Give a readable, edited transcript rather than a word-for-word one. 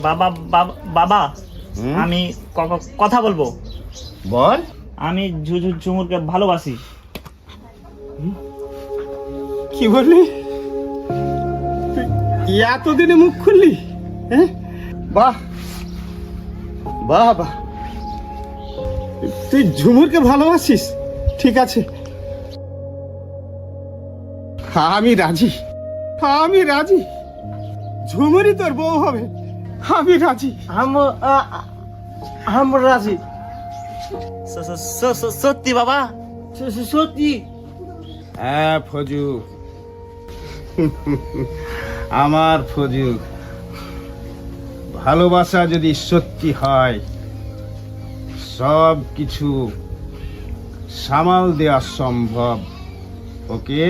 বাবা বাবা বাবা আমি কথা বলবো। বল। আমি ঝুমুরকে ভালোবাসি। কি বললি? তুই এতদিনে মুখ খুললি? হ্যাঁ, বাহ বাহ বাহ, তুই ঝুমুরকে ভালোবাসিস? ঠিক আছে, আমি রাজি, আমি রাজি। ঝুমুরই তোর বউ হবে, আমি রাজি। আমরা রাজি। সত্যি বাবা? সত্যি? হ্যাঁ ফজু, আমার ফজু, ভালোবাসা যদি সত্যি হয় সব কিছু সামাল দেওয়া সম্ভব। ওকে?